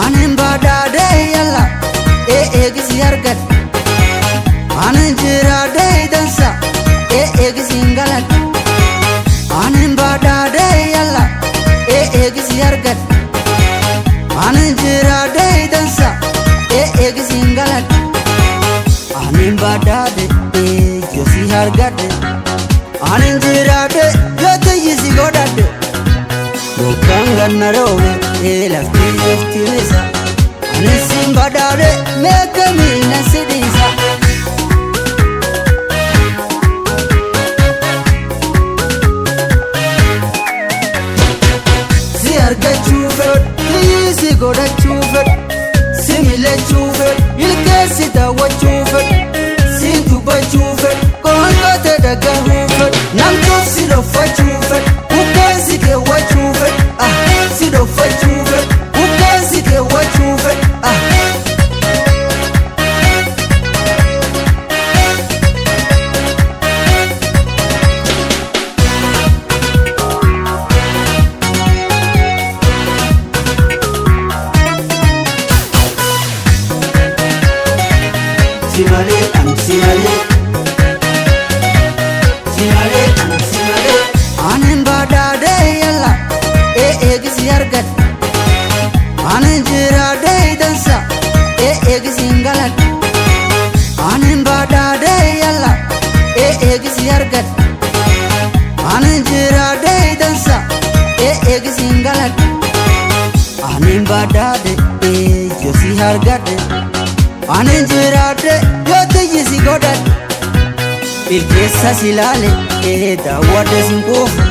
Anin badhaadhe yalla eegisi argad anin jiraadhe dansa eegisi galad anin badhaadhe yalla eegisi argad anin jiraadhe dansa eegisi galad anin badhaadhe yosi argad anin jiraadhe yotayisi godadhe Gannarowe lafti leftirisa Anisim badhaadhe meekamina sidisa Si argachuu fedh si godhachuu fedh si milachuu fedh ilkeessi daawwachuu fedh si dubbachuu fedh qoonqote dhagahuu fedh namtuuf si dhoffachuu fedh bukkeessi keewwachuu fedh si dhoffachuu fedh bukkeessi keewwachuu fedh Anin badhaadhe yalla eegisi argad anin jiraadhe dansa eegisi galad anin badhaadhe yalla eegisi argad anin jiraadhe dansa eegisi galad anin badhaadhe yosi argadhe anin jiraadhe yotayisi godhadhe ilkeessa silaale daawwadhe sinquufu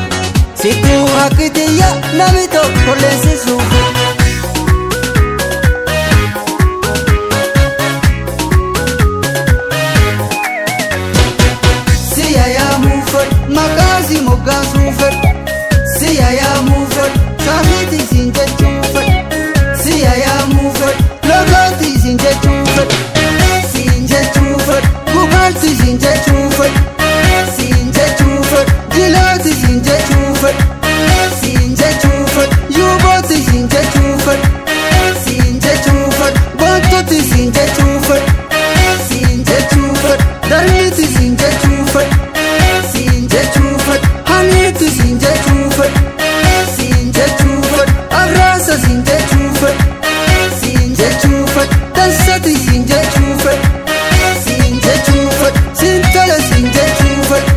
situu akkitiyya nami tokko leessisuufu siya yaamuu fedh maqaasi moggaasuu fedh siya yaamuu fedh saafiitii siin jechuu fedh siya yaamuu fedh logootii siin jechuu fedh siin jechuu fedh gubaaltii siin jechuu fedh siin jechuu fedh jilaati siin jechuu fedh siin jechuu fedh yuubooti siin jechuu fedh siin jechuu fedh wantooti siin jechuu fedh siin jechuu fedh darbiiti siin jechuu fedh siin jechuu fedh haniiti siin jechuu fedh siin jechuu fedh abraasa siin jechuu fedh siin jechuu fedh dansati siin jechuu fedh siin jechuu fedh siin tola siin jechuu fedh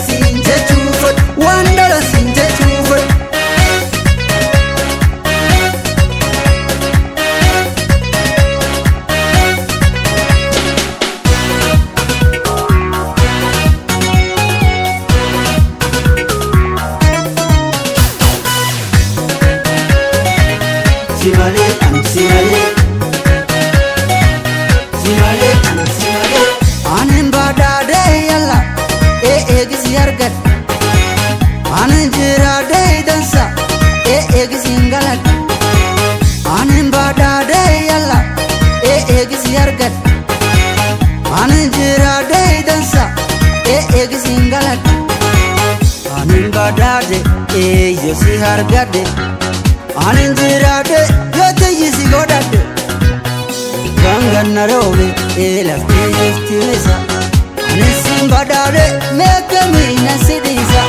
siin jechuu fedh wandala siin jechuu fedh Anin badhaadhe yalla eegisi argad anin jiraadhe dansa eegisi galad anin badhaadhe yalla eegisi argad anin jiraadhe dansa eegisi galad anin badhaadhe yosi argadhe anin jiraadhe yotayisi godhadhe Gannarowe lafti leftirisa Anisim badhaadhe meekamina sidisa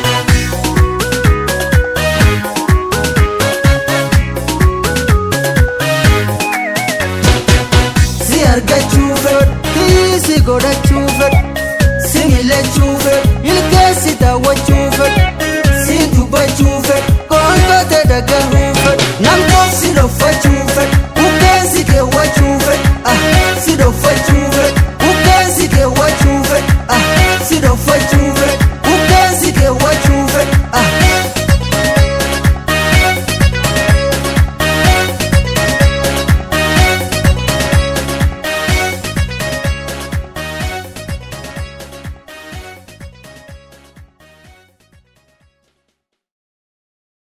Si argachuu fedh si godhachuu fedh si milachuu fedh ilkeessi daawwachuu fedh si dubbachuu fedh qoonqote dhagahuu fedh namtuuf si dhoffachuu fedh bukkeessi keewwachuu fedh si dhoffachuu fedh bukkeessi keewwachuu fedh si dhoffachuu